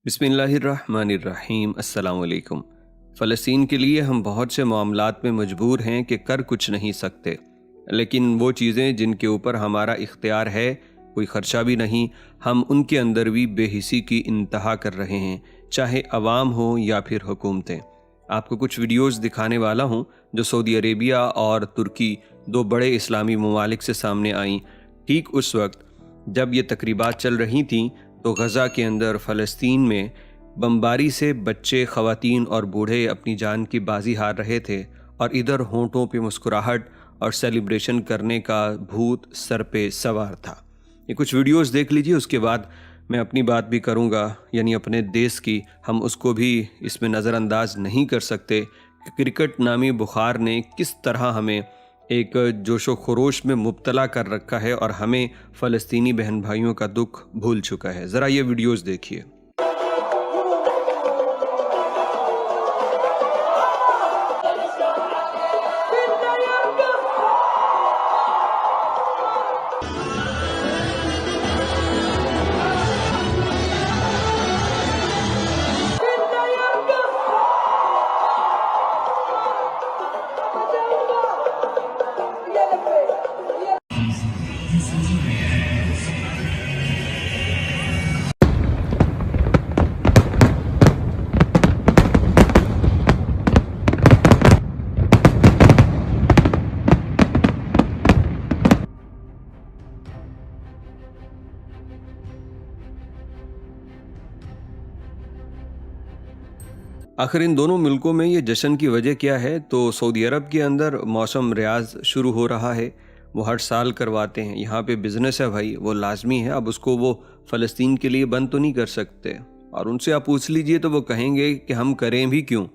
बिस्मिल्लाहिर्रहमानिर्रहीम अस्सलाम वालेकुम। फ़लस्तीन के लिए हम बहुत से मामलात में मजबूर हैं कि कर कुछ नहीं सकते, लेकिन वो चीज़ें जिनके ऊपर हमारा इख्तियार है, कोई ख़र्चा भी नहीं, हम उनके अंदर भी बेहिसी की इंतहा कर रहे हैं, चाहे अवाम हो या फिर हुकूमतें। आपको कुछ वीडियोस दिखाने वाला हूँ जो सऊदी अरेबिया और तुर्की, दो बड़े इस्लामी ममालिक से सामने आईं। ठीक उस वक्त जब ये तकरीबात चल रही थीं तो गज़ा के अंदर फ़लस्तीन में बमबारी से बच्चे, ख़वातीन और बूढ़े अपनी जान की बाजी हार रहे थे, और इधर होंठों पे मुस्कुराहट और सेलिब्रेशन करने का भूत सर पे सवार था। ये कुछ वीडियोस देख लीजिए, उसके बाद मैं अपनी बात भी करूँगा, यानी अपने देश की। हम उसको भी इसमें नज़रअंदाज नहीं कर सकते कि क्रिकेट नामी बुखार ने किस तरह हमें एक जोशो खरोश में मुब्तला कर रखा है और हमें फ़लस्तीनी बहन भाइयों का दुख भूल चुका है। ज़रा ये वीडियोस देखिए। आखिर इन दोनों मुल्कों में ये जश्न की वजह क्या है? तो सऊदी अरब के अंदर मौसम रियाज शुरू हो रहा है, वो हर साल करवाते हैं। यहाँ पे बिज़नेस है भाई, वो लाजमी है। अब उसको वो फ़लस्तीन के लिए बंद तो नहीं कर सकते, और उनसे आप पूछ लीजिए तो वो कहेंगे कि हम करें भी क्यों,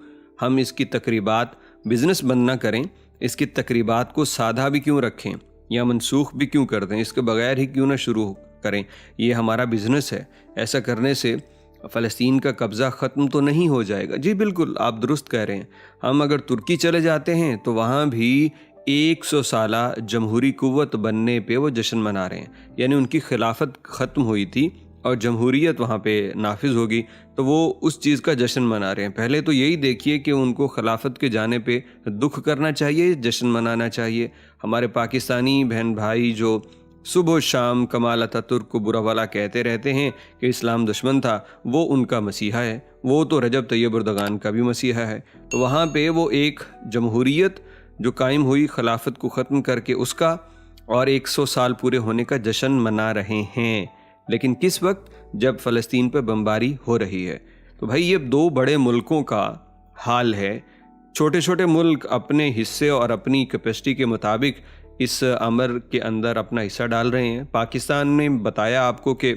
हम इसकी तकरीबात बिज़नेस बंद ना करें, इसकी तकरीबात को सादा भी क्यों रखें या मनसूख भी क्यों कर दें, इसके बगैर ही क्यों ना शुरू करें, ये हमारा बिज़नेस है। ऐसा करने से फ़लस्तीन का कब्ज़ा ख़त्म तो नहीं हो जाएगा। जी बिल्कुल, आप दुरुस्त कह रहे हैं। हम अगर तुर्की चले जाते हैं तो वहाँ भी 100 साला जमहूरी कुव्वत बनने पे वो जश्न मना रहे हैं, यानी उनकी खिलाफत ख़त्म हुई थी और जमहूरियत वहाँ पे नाफिज होगी, तो वो उस चीज़ का जश्न मना रहे हैं। पहले तो यही देखिए कि उनको खिलाफत के जाने पे दुख करना चाहिए, जश्न मनाना चाहिए। हमारे पाकिस्तानी बहन भाई जो सुबह शाम कमाल अतातुर्क को बुरा भला कहते रहते हैं कि इस्लाम दुश्मन था, वो उनका मसीहा है, वो तो रजब तैयब एर्दोगान का भी मसीहा है। तो वहाँ पे वो एक जमहूरियत जो कायम हुई खिलाफत को ख़त्म करके, उसका और 100 साल पूरे होने का जश्न मना रहे हैं। लेकिन किस वक्त? जब फ़लस्तीन पर बमबारी हो रही है। तो भाई ये दो बड़े मुल्कों का हाल है। छोटे छोटे मुल्क अपने हिस्से और अपनी कैपेसिटी के मुताबिक इस अमर के अंदर अपना हिस्सा डाल रहे हैं। पाकिस्तान ने बताया आपको कि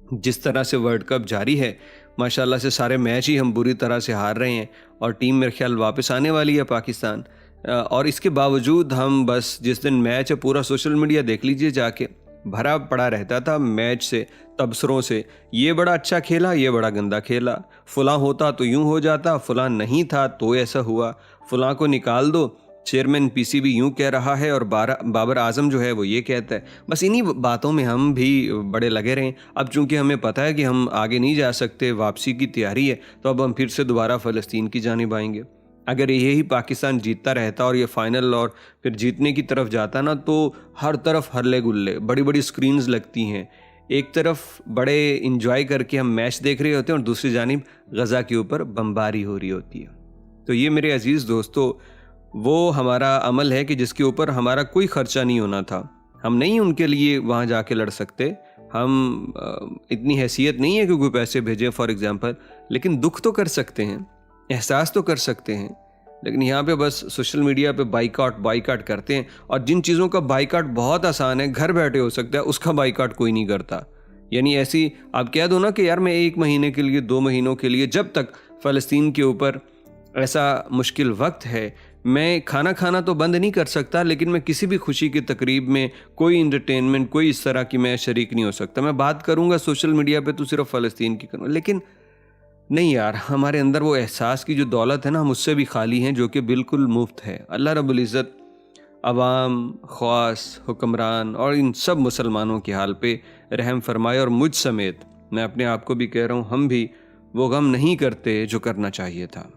जिस तरह से वर्ल्ड कप जारी है, माशाल्लाह से सारे मैच ही हम बुरी तरह से हार रहे हैं, और टीम मेरे ख्याल वापस आने वाली है पाकिस्तान। और इसके बावजूद हम बस जिस दिन मैच है, पूरा सोशल मीडिया देख लीजिए जाके, भरा पड़ा रहता था मैच से, तबसरों से। ये बड़ा अच्छा खेला, ये बड़ा गंदा खेला, फ़लाँ होता तो यूँ हो जाता, फ़लाँ नहीं था तो ऐसा हुआ, फ़लाँ को निकाल दो, चेयरमैन पीसीबी यूँ कह रहा है और बाबर आजम जो है वो ये कहता है। बस इन्हीं बातों में हम भी बड़े लगे रहें। अब चूंकि हमें पता है कि हम आगे नहीं जा सकते, वापसी की तैयारी है, तो अब हम फिर से दोबारा फ़लस्तीन की जानिब आएंगे। अगर यही पाकिस्तान जीतता रहता और ये फाइनल और फिर जीतने की तरफ जाता ना, तो हर तरफ हल्ले गुल्ले, बड़ी बड़ी स्क्रीन्स लगती हैं, एक तरफ बड़े इंजॉय करके हम मैच देख रहे होते हैं और दूसरी जानिब गज़ा के ऊपर बमबारी हो रही होती है। तो ये मेरे अजीज़ दोस्तों, वो हमारा अमल है कि जिसके ऊपर हमारा कोई ख़र्चा नहीं होना था। हम नहीं उनके लिए वहाँ जाके लड़ सकते, हम इतनी हैसियत नहीं है कि कोई पैसे भेजे फॉर एग्ज़ाम्पल, लेकिन दुख तो कर सकते हैं, एहसास तो कर सकते हैं। लेकिन यहाँ पे बस सोशल मीडिया पे बाइकाट करते हैं, और जिन चीज़ों का बाइकाट बहुत आसान है, घर बैठे हो सकता है, उसका बाइकाट कोई नहीं करता। यानी ऐसी आप कह दो ना कि यार मैं 1 महीने के लिए, 2 महीनों के लिए, जब तक फ़लस्तीन के ऊपर ऐसा मुश्किल वक्त है, मैं खाना खाना तो बंद नहीं कर सकता, लेकिन मैं किसी भी खुशी की तकरीब में कोई इंटरटेनमेंट, कोई इस तरह की मैं शरीक नहीं हो सकता। मैं बात करूँगा सोशल मीडिया पे तो सिर्फ फ़लस्तीन की करूँगा, लेकिन नहीं यार, हमारे अंदर वो एहसास की जो दौलत है ना, हम उससे भी खाली हैं, जो कि बिल्कुल मुफ्त है। अल्लाह रब्बुल इज़्ज़त अवाम, ख़वास, हुक्मरान और इन सब मुसलमानों के हाल पे रहम फरमाए और मुझ समेत मैं अपने आप को भी कह रहा हूँ, हम भी वो गम नहीं करते जो करना चाहिए था।